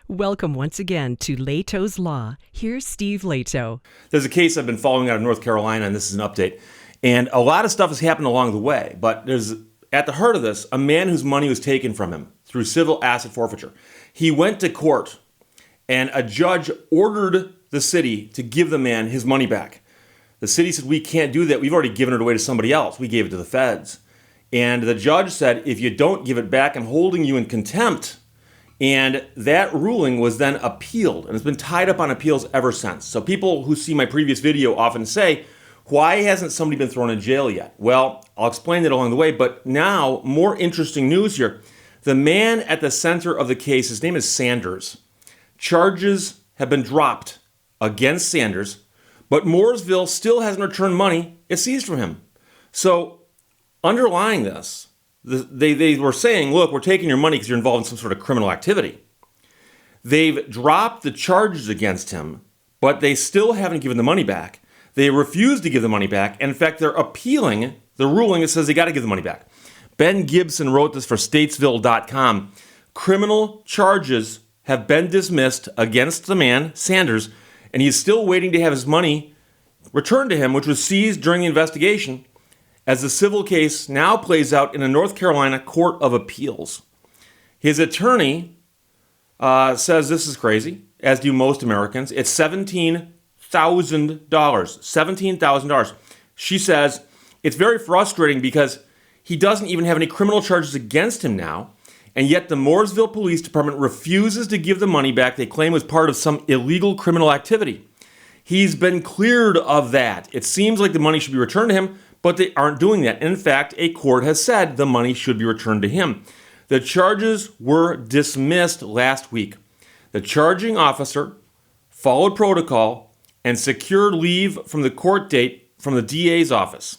Welcome once again to Lehto's Law. Here's Steve Lehto. There's a case I've been following out of North Carolina, and this is an update. And a lot of stuff has happened along the way, but there's, at the heart of this, a man whose money was taken from him through civil asset forfeiture. He went to court, and a judge ordered the city to give the man his money back. The city said, we can't do that. We've already given it away to somebody else. We gave it to the feds. And the judge said, if you don't give it back, I'm holding you in contempt. And that ruling was then appealed, and it's been tied up on appeals ever since. So people who see my previous video often say, why hasn't somebody been thrown in jail yet? Well, I'll explain it along the way, but now, more interesting news here. The man at the center of the case, his name is Sanders. Charges have been dropped against Sanders, but Mooresville still hasn't returned money it seized from him. So, underlying this, they were saying, look, we're taking your money because you're involved in some sort of criminal activity. They've dropped the charges against him, but they still haven't given the money back. They refuse to give the money back. And in fact, they're appealing the ruling that says they got to give the money back. Ben Gibson wrote this for Statesville.com. Criminal charges have been dismissed against the man, Sanders, and he's still waiting to have his money returned to him, which was seized during the investigation, as the civil case now plays out in a North Carolina Court of Appeals. His attorney says this is crazy, as do most Americans. It's $17,000. $17,000. She says it's very frustrating because he doesn't even have any criminal charges against him now, and yet the Mooresville Police Department refuses to give the money back they claim was part of some illegal criminal activity. He's been cleared of that. It seems like the money should be returned to him, but they aren't doing that. In fact, a court has said the money should be returned to him. The charges were dismissed last week. The charging officer followed protocol and secured leave from the court date from the DA's office.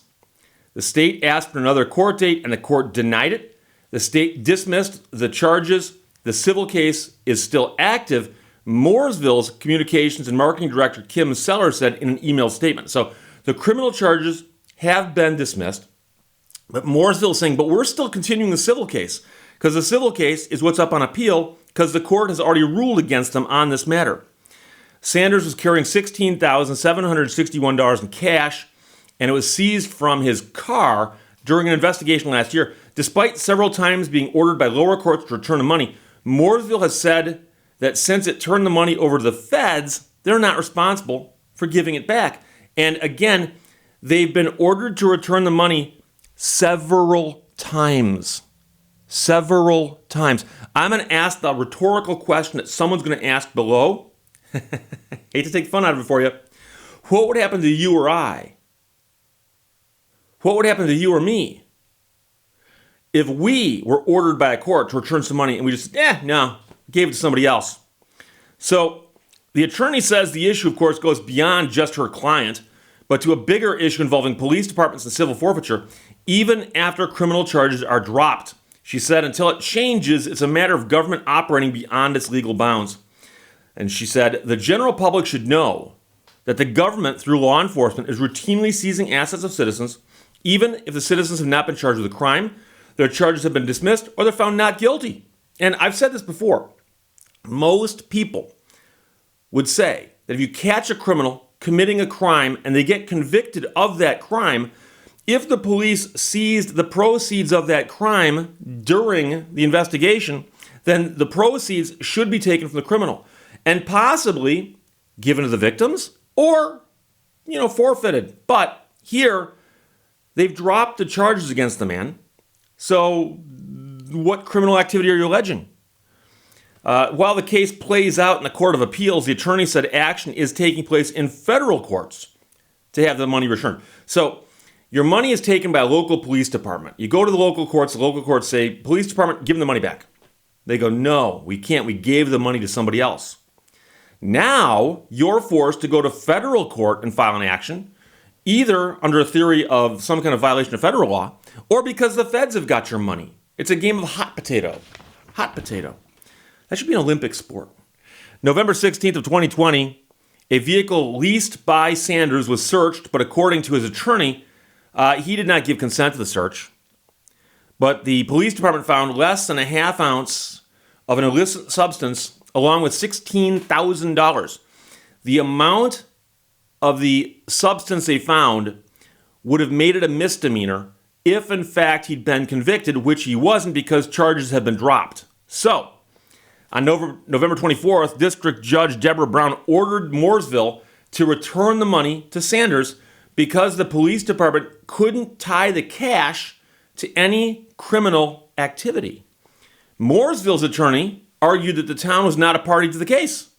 The state asked for another court date, and the court denied it. The state dismissed the charges. The civil case is still active. Mooresville's communications and marketing director, Kim Seller, said in an email statement. So the criminal charges have been dismissed, but Mooresville is saying, but we're still continuing the civil case, because the civil case is what's up on appeal, because the court has already ruled against them on this matter. Sanders was carrying $16,761 in cash, and it was seized from his car during an investigation last year. Despite several times being ordered by lower courts to return the money, Mooresville has said that since it turned the money over to the feds, they're not responsible for giving it back. And again, they've been ordered to return the money several times. Several times. I'm going to ask the rhetorical question that someone's going to ask below. Hate to take fun out of it for you. What would happen to you or I? What would happen to you or me if we were ordered by a court to return some money and we just said, no, gave it to somebody else? So the attorney says the issue, of course, goes beyond just her client, but to a bigger issue involving police departments and civil forfeiture, even after criminal charges are dropped. She said until it changes, it's a matter of government operating beyond its legal bounds. And she said, the general public should know that the government, through law enforcement, is routinely seizing assets of citizens, even if the citizens have not been charged with a crime, their charges have been dismissed, or they're found not guilty. And I've said this before. Most people would say that if you catch a criminal committing a crime and they get convicted of that crime, if the police seized the proceeds of that crime during the investigation, then the proceeds should be taken from the criminal and possibly given to the victims or, forfeited. But here, they've dropped the charges against the man. So what criminal activity are you alleging? While the case plays out in the Court of Appeals, the attorney said action is taking place in federal courts to have the money returned. So your money is taken by a local police department. You go to the local courts say, police department, give them the money back. They go, no, we can't. We gave the money to somebody else. Now you're forced to go to federal court and file an action, either under a theory of some kind of violation of federal law or because the feds have got your money. It's a game of hot potato. Hot potato. That should be an Olympic sport. November 16th of 2020, a vehicle leased by Sanders was searched, but according to his attorney, he did not give consent to the search. But the police department found less than a half ounce of an illicit substance along with $16,000. The amount of the substance they found would have made it a misdemeanor if, in fact, he'd been convicted, which he wasn't because charges had been dropped. So, on November 24th, District Judge Deborah Brown ordered Mooresville to return the money to Sanders because the police department couldn't tie the cash to any criminal activity. Mooresville's attorney argued that the town was not a party to the case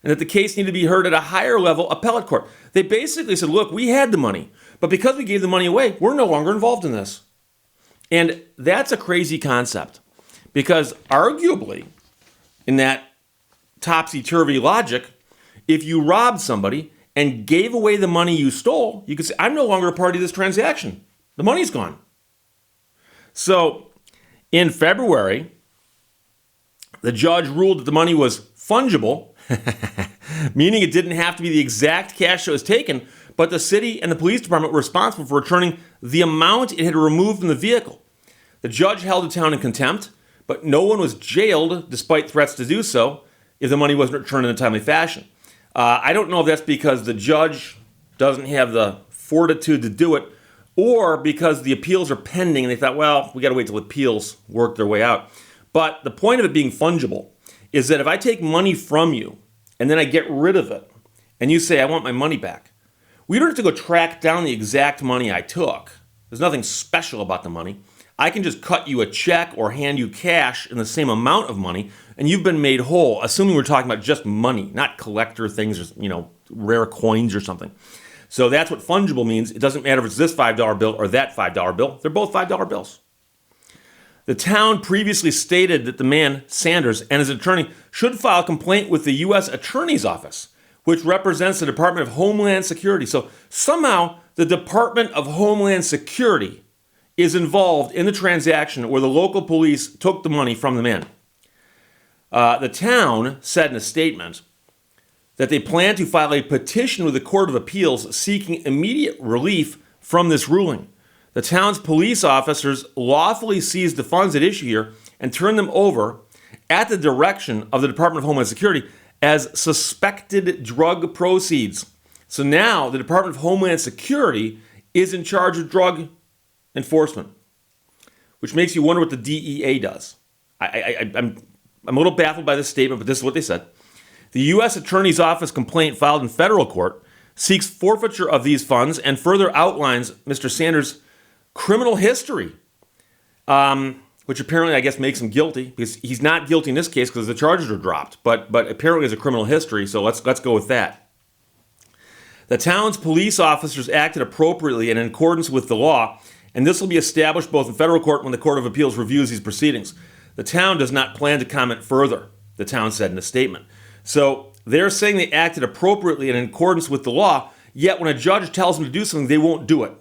and that the case needed to be heard at a higher level appellate court. They basically said, look, we had the money, but because we gave the money away, we're no longer involved in this. And that's a crazy concept because arguably, in that topsy-turvy logic, if you robbed somebody and gave away the money you stole, you could say, I'm no longer a party to this transaction. The money's gone. So in February, the judge ruled that the money was fungible, meaning it didn't have to be the exact cash that was taken, but the city and the police department were responsible for returning the amount it had removed from the vehicle. The judge held the town in contempt, but no one was jailed despite threats to do so if the money wasn't returned in a timely fashion. I don't know if that's because the judge doesn't have the fortitude to do it or because the appeals are pending and they thought, well, we got to wait till appeals work their way out. But the point of it being fungible is that if I take money from you and then I get rid of it and you say, I want my money back, we don't have to go track down the exact money I took. There's nothing special about the money. I can just cut you a check or hand you cash in the same amount of money, and you've been made whole, assuming we're talking about just money, not collector things or, rare coins or something. So that's what fungible means. It doesn't matter if it's this $5 bill or that $5 bill. They're both $5 bills. The town previously stated that the man, Sanders, and his attorney should file a complaint with the U.S. Attorney's Office, which represents the Department of Homeland Security. So somehow the Department of Homeland Security is involved in the transaction where the local police took the money from the man. The town said in a statement that they plan to file a petition with the Court of Appeals seeking immediate relief from this ruling. The town's police officers lawfully seized the funds at issue here and turned them over at the direction of the Department of Homeland Security as suspected drug proceeds. So now the Department of Homeland Security is in charge of drug enforcement, which makes you wonder what the DEA does. I'm a little baffled by this statement, but this is what they said. The U.S. Attorney's Office complaint filed in federal court seeks forfeiture of these funds and further outlines Mr. Sanders' criminal history, which apparently, I guess, makes him guilty because he's not guilty in this case because the charges are dropped, but apparently has a criminal history, so let's go with that. The town's police officers acted appropriately and in accordance with the law, and this will be established both in federal court when the Court of Appeals reviews these proceedings. The town does not plan to comment further, the town said in a statement. So they're saying they acted appropriately and in accordance with the law, yet when a judge tells them to do something, they won't do it.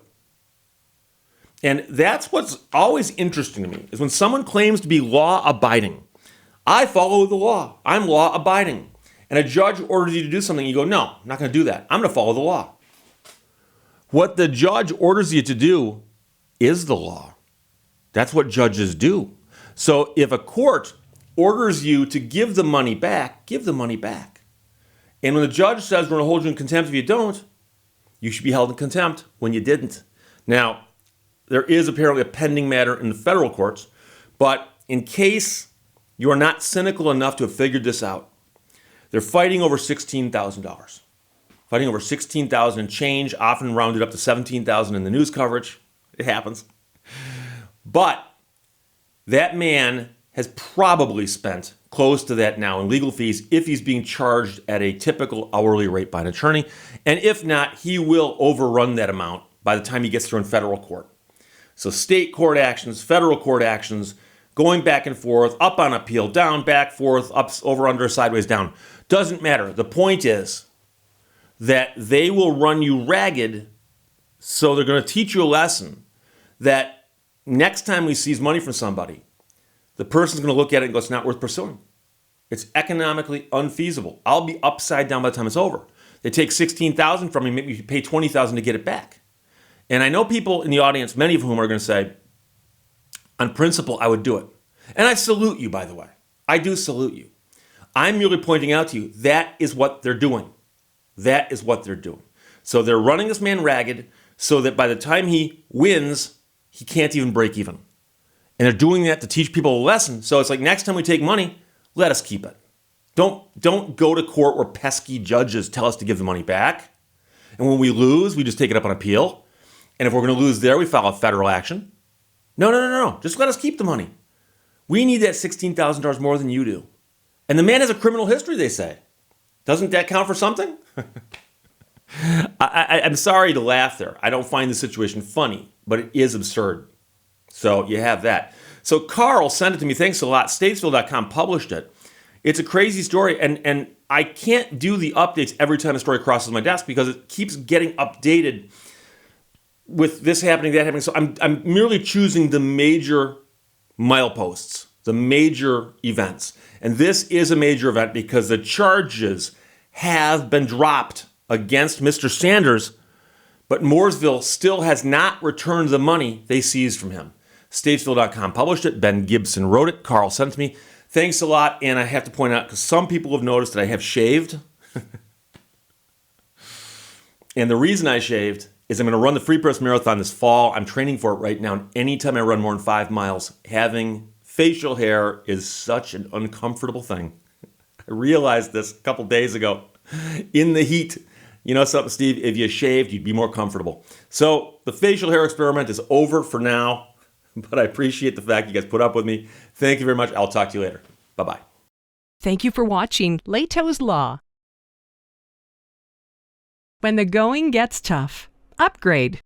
And that's what's always interesting to me, is when someone claims to be law-abiding. I follow the law. I'm law-abiding. And a judge orders you to do something, you go, no, I'm not going to do that. I'm going to follow the law. What the judge orders you to do is the law. That's what judges do. So if a court orders you to give the money back, give the money back. And when the judge says we're going to hold you in contempt if you don't, you should be held in contempt when you didn't. Now, there is apparently a pending matter in the federal courts, but in case you are not cynical enough to have figured this out, they're fighting over $16,000. Fighting over $16,000 and change, often rounded up to $17,000 in the news coverage. It happens. But that man has probably spent close to that now in legal fees if he's being charged at a typical hourly rate by an attorney. And if not, he will overrun that amount by the time he gets through in federal court. So state court actions, federal court actions, going back and forth, up on appeal, down, back, forth, up, over, under, sideways, down. Doesn't matter. The point is that they will run you ragged, so they're going to teach you a lesson that next time we seize money from somebody, the person's going to look at it and go, it's not worth pursuing. It's economically unfeasible. I'll be upside down by the time it's over. They take $16,000 from me, maybe you pay $20,000 to get it back. And I know people in the audience, many of whom are going to say, on principle, I would do it. And I salute you, by the way. I do salute you. I'm merely pointing out to you that is what they're doing. That is what they're doing. So they're running this man ragged so that by the time he wins, he can't even break even. And they're doing that to teach people a lesson. So it's like, next time we take money, let us keep it. Don't go to court where pesky judges tell us to give the money back. And when we lose, we just take it up on appeal. And if we're going to lose there, we file a federal action. No. Just let us keep the money. We need that $16,000 more than you do. And the man has a criminal history, they say. Doesn't that count for something? I'm sorry to laugh there. I don't find the situation funny, but it is absurd. So you have that. So Carl sent it to me. Thanks a lot. Statesville.com published it. It's a crazy story, and I can't do the updates every time a story crosses my desk because it keeps getting updated with this happening, that happening. So I'm merely choosing the major mileposts, the major events. And this is a major event because the charges have been dropped against Mr. Sanders, but Mooresville still has not returned the money they seized from him. Statesville.com published it. Ben Gibson wrote it. Carl sent it to me. Thanks a lot. And I have to point out, because some people have noticed that I have shaved. And the reason I shaved is I'm going to run the Free Press Marathon this fall. I'm training for it right now. And anytime I run more than 5 miles, having facial hair is such an uncomfortable thing. I realized this a couple days ago in the heat. You know something, Steve? If you shaved, you'd be more comfortable. So the facial hair experiment is over for now, but I appreciate the fact you guys put up with me. Thank you very much. I'll talk to you later. Bye-bye. Thank you for watching Lehto's Law. When the going gets tough, upgrade.